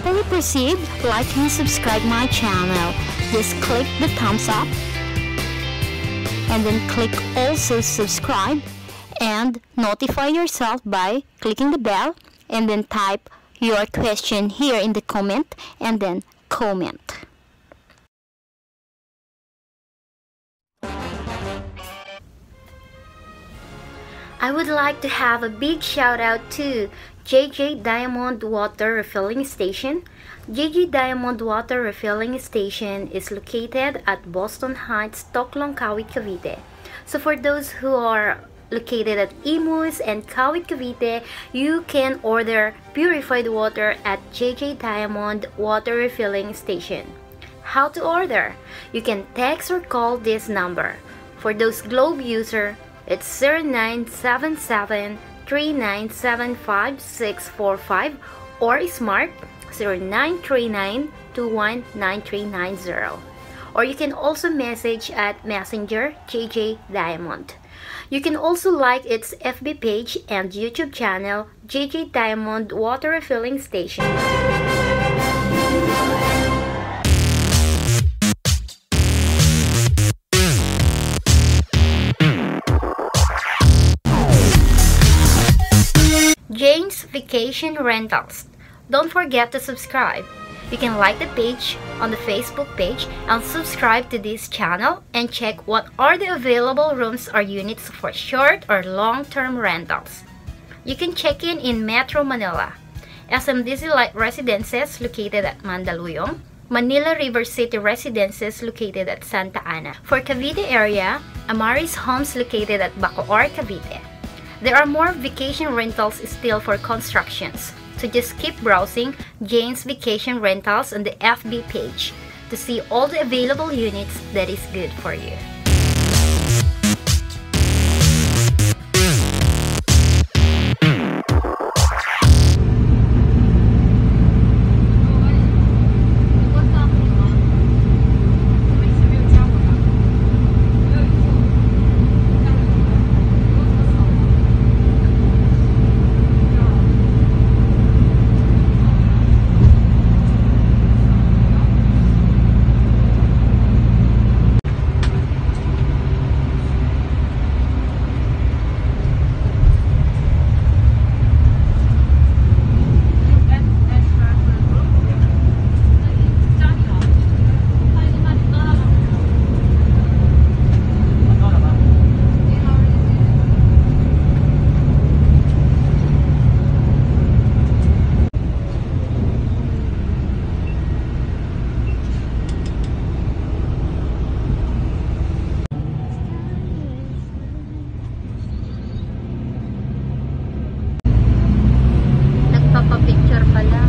Before we proceed, like and subscribe my channel. Just click the thumbs up and then click also subscribe and notify yourself by clicking the bell, and then type your question here in the comment and then comment. I would like to have a big shout out to JJ Diamond Water Refilling Station. JJ Diamond Water Refilling Station is located at Boston Heights, Toclong, Kawit, Cavite. So for those who are located at Imus and Kawit, Cavite, you can order purified water at JJ Diamond Water Refilling Station. How to order? You can text or call this number. For those Globe user, it's 0977-3975-645 or Smart 0939-219390. Or you can also message at Messenger JJ Diamond. You can also like its FB page and YouTube channel JJ Diamond Water Refilling Station. Jane's Vacation Rentals. Don't forget to subscribe. You can like the page on the Facebook page and subscribe to this channel and check what are the available rooms or units for short or long-term rentals. You can check in Metro Manila, SMDC Light Residences located at Mandaluyong, Manila Rivercity Residences located at Santa Ana. For Cavite area, Amaris Homes located at Bacoor, Cavite. There are more vacation rentals still for constructions, so just keep browsing Jane's Vacation Rentals on the FB page to see all the available units that is good for you. Nagpapapicture pala.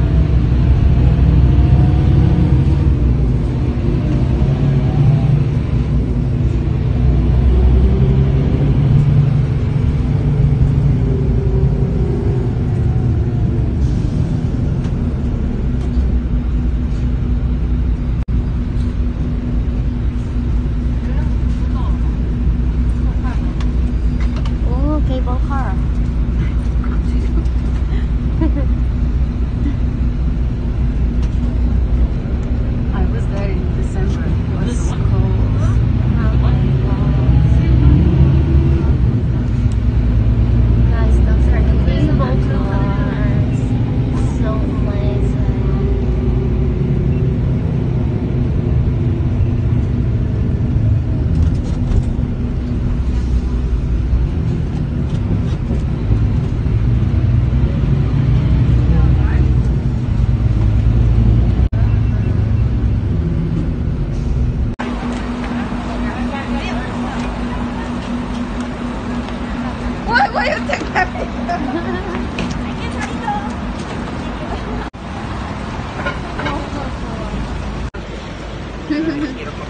Oh, cable car. I was there in December. It was so cold. Guys, those are the cable cars. So pleasant. Why you take that?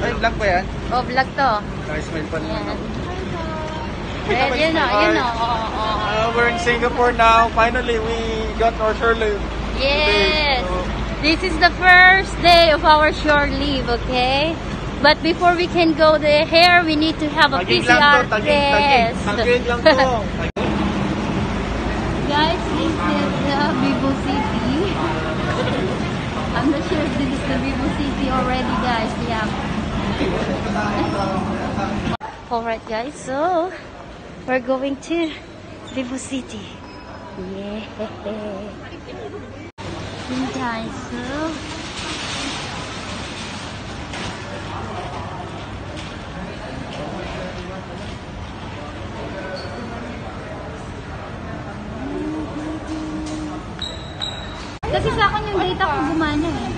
Ay, vlog ba yan? Oh, vlog to. Smile pa naman ako. Red, you know. We're in Singapore now. Finally, we got our shore leave. Yes. Today, so This is the first day of our shore leave, okay? But before we can go there, we need to have a PCR test. Tagig lang to. Guys, this is Vivo City. I'm not sure if this is the Vivo City already, guys. Yeah. Alright, guys. So, we're going to Vivo City. Yeah. Hey, guys. So, kasi sa akin yung data ko gumana eh.